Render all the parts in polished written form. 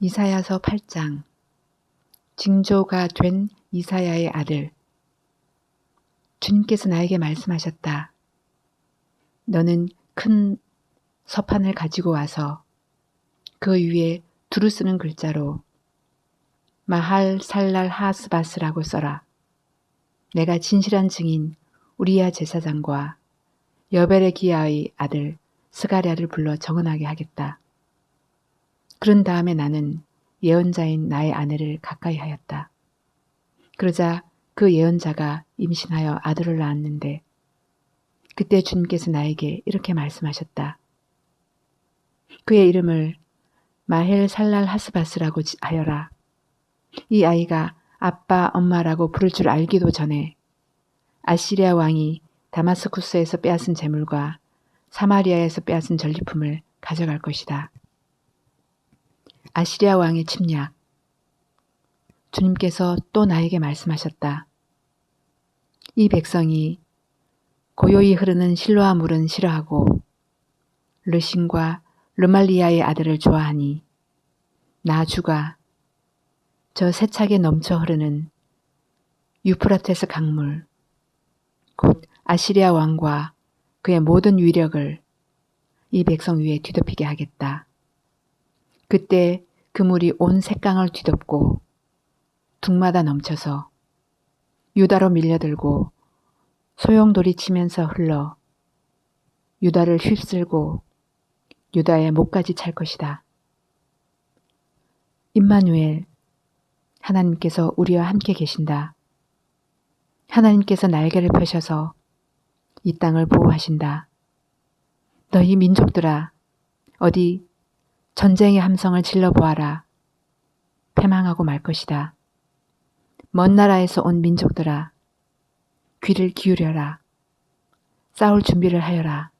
이사야서 8장. 징조가 된 이사야의 아들. 주님께서 나에게 말씀하셨다. 너는 큰 서판을 가지고 와서 그 위에 두루 쓰는 글자로 마할 살랄 하스바스라고 써라. 내가 진실한 증인 우리야 제사장과 여베레기야의 아들 스가랴를 불러 정언하게 하겠다. 그런 다음에 나는 예언자인 나의 아내를 가까이 하였다. 그러자 그 예언자가 임신하여 아들을 낳았는데 그때 주님께서 나에게 이렇게 말씀하셨다. 그의 이름을 마헬 살랄 하스바스라고 하여라. 이 아이가 아빠 엄마라고 부를 줄 알기도 전에 아시리아 왕이 다마스쿠스에서 빼앗은 재물과 사마리아에서 빼앗은 전리품을 가져갈 것이다. 아시리아 왕의 침략. 주님께서 또 나에게 말씀하셨다. 이 백성이 고요히 흐르는 실로아 물은 싫어하고 르신과 르말리아의 아들을 좋아하니 나 주가 저 세차게 넘쳐 흐르는 유프라테스 강물 곧 아시리아 왕과 그의 모든 위력을 이 백성 위에 뒤덮이게 하겠다. 그때 그 물이 온 색강을 뒤덮고 둑마다 넘쳐서 유다로 밀려들고 소용돌이 치면서 흘러 유다를 휩쓸고 유다의 목까지 찰 것이다. 임마누엘, 하나님께서 우리와 함께 계신다. 하나님께서 날개를 펴셔서 이 땅을 보호하신다. 너희 민족들아, 어디 전쟁의 함성을 질러보아라. 패망하고 말 것이다. 먼 나라에서 온 민족들아, 귀를 기울여라. 싸울 준비를 하여라.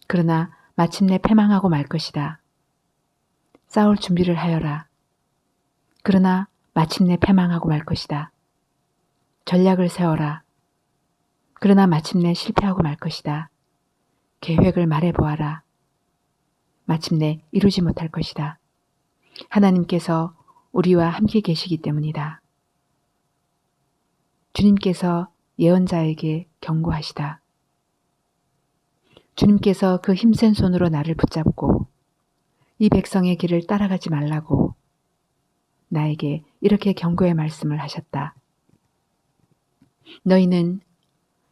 그러나 마침내 패망하고 말 것이다. 싸울 준비를 하여라. 그러나 마침내 패망하고 말 것이다. 전략을 세워라. 그러나 마침내 실패하고 말 것이다. 계획을 말해보아라. 마침내 이루지 못할 것이다. 하나님께서 우리와 함께 계시기 때문이다. 주님께서 예언자에게 경고하시다. 주님께서 그 힘센 손으로 나를 붙잡고 이 백성의 길을 따라가지 말라고 나에게 이렇게 경고의 말씀을 하셨다. 너희는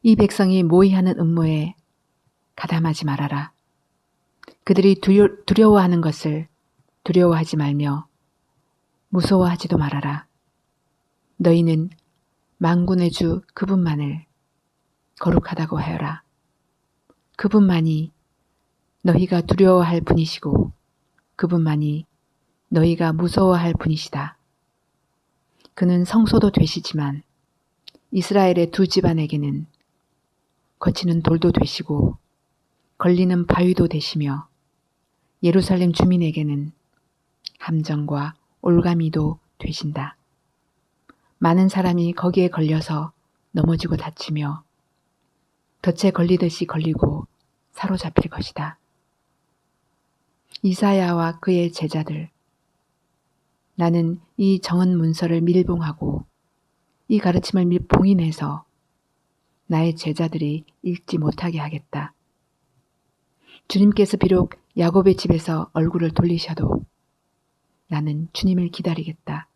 이 백성이 모의하는 음모에 가담하지 말아라. 그들이 두려워하는 것을 두려워하지 말며 무서워하지도 말아라. 너희는 만군의 주 그분만을 거룩하다고 하여라. 그분만이 너희가 두려워할 분이시고 그분만이 너희가 무서워할 분이시다. 그는 성소도 되시지만 이스라엘의 두 집안에게는 거치는 돌도 되시고 걸리는 바위도 되시며 예루살렘 주민에게는 함정과 올가미도 되신다. 많은 사람이 거기에 걸려서 넘어지고 다치며 덫에 걸리듯이 걸리고 사로잡힐 것이다. 이사야와 그의 제자들, 나는 이 정언 문서를 밀봉하고 이 가르침을 봉인해서 나의 제자들이 읽지 못하게 하겠다. 주님께서 비록 야곱의 집에서 얼굴을 돌리셔도 나는 주님을 기다리겠다.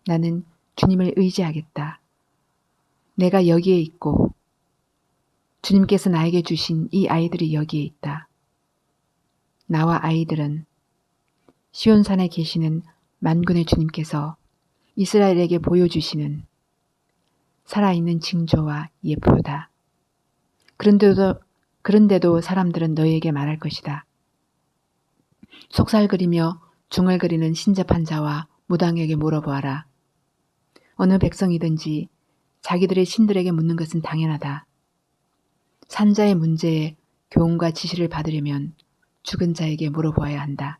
나는 주님을 의지하겠다. 내가 여기에 있고 주님께서 나에게 주신 이 아이들이 여기에 있다. 나와 아이들은 시온산에 계시는 만군의 주님께서 이스라엘에게 보여주시는 살아있는 징조와 예표다. 그런데도 사람들은 너희에게 말할 것이다. 속살그리며 중얼거리는 신접한 자와 무당에게 물어보아라. 어느 백성이든지 자기들의 신들에게 묻는 것은 당연하다. 산자의 문제에 교훈과 지시를 받으려면 죽은 자에게 물어보아야 한다.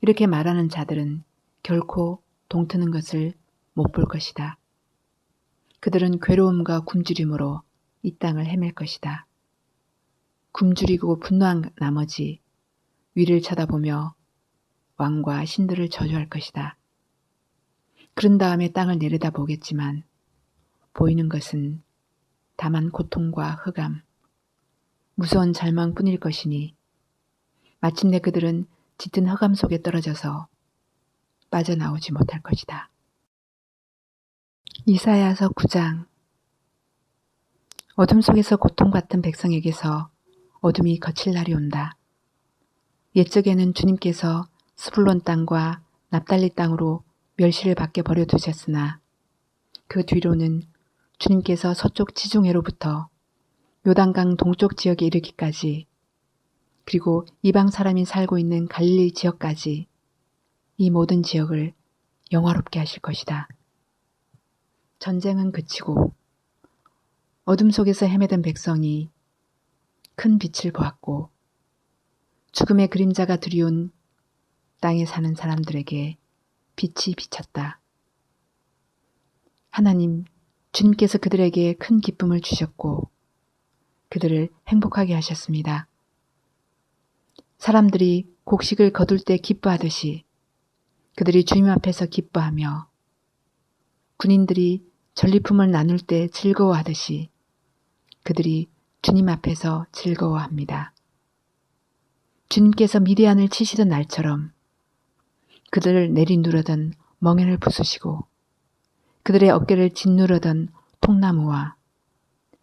이렇게 말하는 자들은 결코 동트는 것을 못 볼 것이다. 그들은 괴로움과 굶주림으로 이 땅을 헤맬 것이다. 굶주리고 분노한 나머지 위를 쳐다보며 왕과 신들을 저주할 것이다. 그런 다음에 땅을 내려다보겠지만 보이는 것은 다만 고통과 흑암, 무서운 절망뿐일 것이니 마침내 그들은 짙은 흑암 속에 떨어져서 빠져나오지 못할 것이다. 이사야서 9장. 어둠 속에서 고통 같은 백성에게서 어둠이 거칠 날이 온다. 옛적에는 주님께서 스불론 땅과 납달리 땅으로 멸시를 받게 버려두셨으나 그 뒤로는 주님께서 서쪽 지중해로부터 요단강 동쪽 지역에 이르기까지 그리고 이방 사람이 살고 있는 갈릴리 지역까지 이 모든 지역을 영화롭게 하실 것이다. 전쟁은 그치고 어둠 속에서 헤매던 백성이 큰 빛을 보았고 죽음의 그림자가 두려운 땅에 사는 사람들에게 빛이 비쳤다. 하나님, 주님께서 그들에게 큰 기쁨을 주셨고 그들을 행복하게 하셨습니다. 사람들이 곡식을 거둘 때 기뻐하듯이 그들이 주님 앞에서 기뻐하며 군인들이 전리품을 나눌 때 즐거워하듯이 그들이 주님 앞에서 즐거워합니다. 주님께서 미디안을 치시던 날처럼 그들을 내리누르던 멍에를 부수시고 그들의 어깨를 짓누르던 통나무와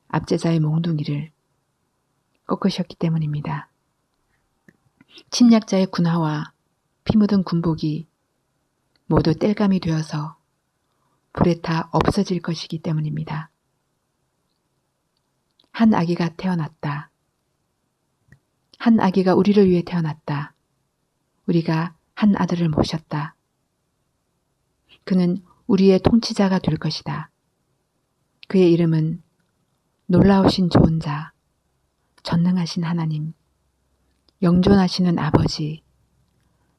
압제자의 몽둥이를 꺾으셨기 때문입니다. 침략자의 군화와 피 묻은 군복이 모두 땔감이 되어서 불에 타 없어질 것이기 때문입니다. 한 아기가 태어났다. 한 아기가 우리를 위해 태어났다. 우리가 한 아들을 모셨다. 그는 우리의 통치자가 될 것이다. 그의 이름은 놀라우신 좋은 자, 전능하신 하나님, 영존하시는 아버지,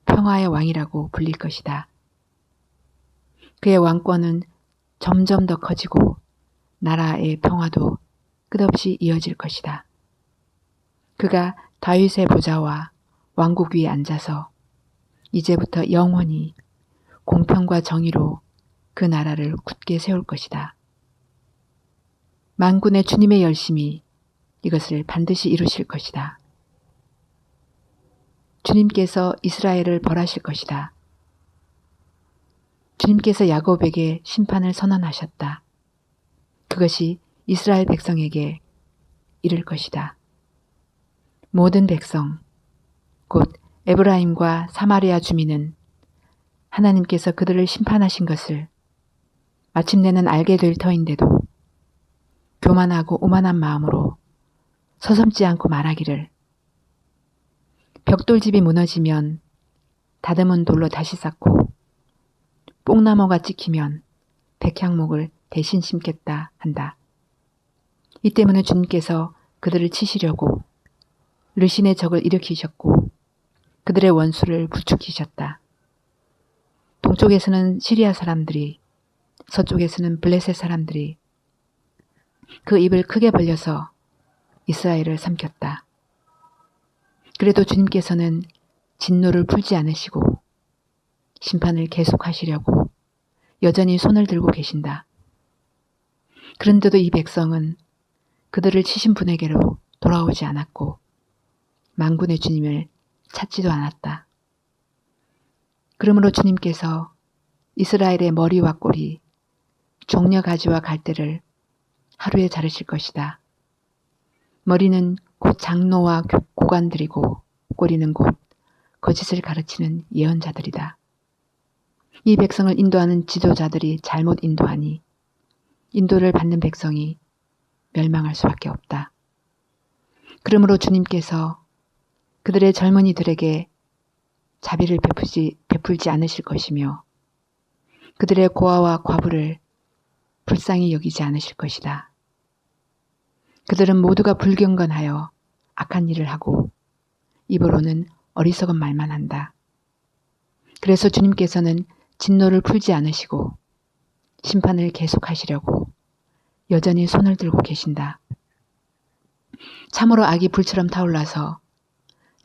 평화의 왕이라고 불릴 것이다. 그의 왕권은 점점 더 커지고 나라의 평화도 끝없이 이어질 것이다. 그가 다윗의 보좌와 왕국 위에 앉아서 이제부터 영원히 공평과 정의로 그 나라를 굳게 세울 것이다. 만군의 주님의 열심이 이것을 반드시 이루실 것이다. 주님께서 이스라엘을 벌하실 것이다. 주님께서 야곱에게 심판을 선언하셨다. 그것이 이스라엘 백성에게 이를 것이다. 모든 백성, 곧 에브라임과 사마리아 주민은 하나님께서 그들을 심판하신 것을 마침내는 알게 될 터인데도 교만하고 오만한 마음으로 서슴지 않고 말하기를 벽돌집이 무너지면 다듬은 돌로 다시 쌓고 뽕나무가 찍히면 백향목을 대신 심겠다 한다. 이 때문에 주님께서 그들을 치시려고 르신의 적을 일으키셨고 그들의 원수를 부추기셨다. 동쪽에서는 시리아 사람들이, 서쪽에서는 블레셋 사람들이 그 입을 크게 벌려서 이스라엘을 삼켰다. 그래도 주님께서는 진노를 풀지 않으시고 심판을 계속하시려고 여전히 손을 들고 계신다. 그런데도 이 백성은 그들을 치신 분에게로 돌아오지 않았고 만군의 주님을 찾지도 않았다. 그러므로 주님께서 이스라엘의 머리와 꼬리, 종려 가지와 갈대를 하루에 자르실 것이다. 머리는 곧 장로와 고관들이고 꼬리는 곧 거짓을 가르치는 예언자들이다. 이 백성을 인도하는 지도자들이 잘못 인도하니 인도를 받는 백성이 멸망할 수밖에 없다. 그러므로 주님께서 그들의 젊은이들에게 자비를 베풀지 않으실 것이며 그들의 고아와 과부를 불쌍히 여기지 않으실 것이다. 그들은 모두가 불경건하여 악한 일을 하고 입으로는 어리석은 말만 한다. 그래서 주님께서는 진노를 풀지 않으시고 심판을 계속하시려고 여전히 손을 들고 계신다. 참으로 악이 불처럼 타올라서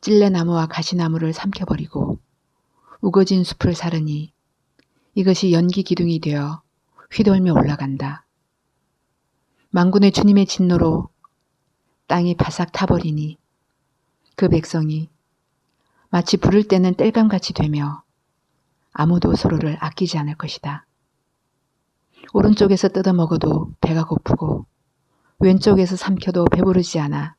찔레나무와 가시나무를 삼켜버리고 우거진 숲을 사르니 이것이 연기 기둥이 되어 휘돌며 올라간다. 만군의 주님의 진노로 땅이 바싹 타버리니 그 백성이 마치 불을 때는 땔감같이 되며 아무도 서로를 아끼지 않을 것이다. 오른쪽에서 뜯어 먹어도 배가 고프고 왼쪽에서 삼켜도 배부르지 않아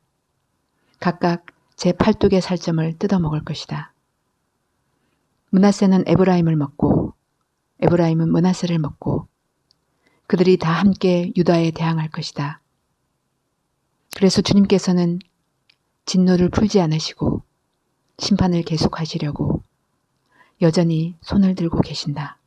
각각 제 팔뚝의 살점을 뜯어 먹을 것이다. 므낫세는 에브라임을 먹고 에브라임은 므낫세를 먹고 그들이 다 함께 유다에 대항할 것이다. 그래서 주님께서는 진노를 풀지 않으시고 심판을 계속하시려고 여전히 손을 들고 계신다.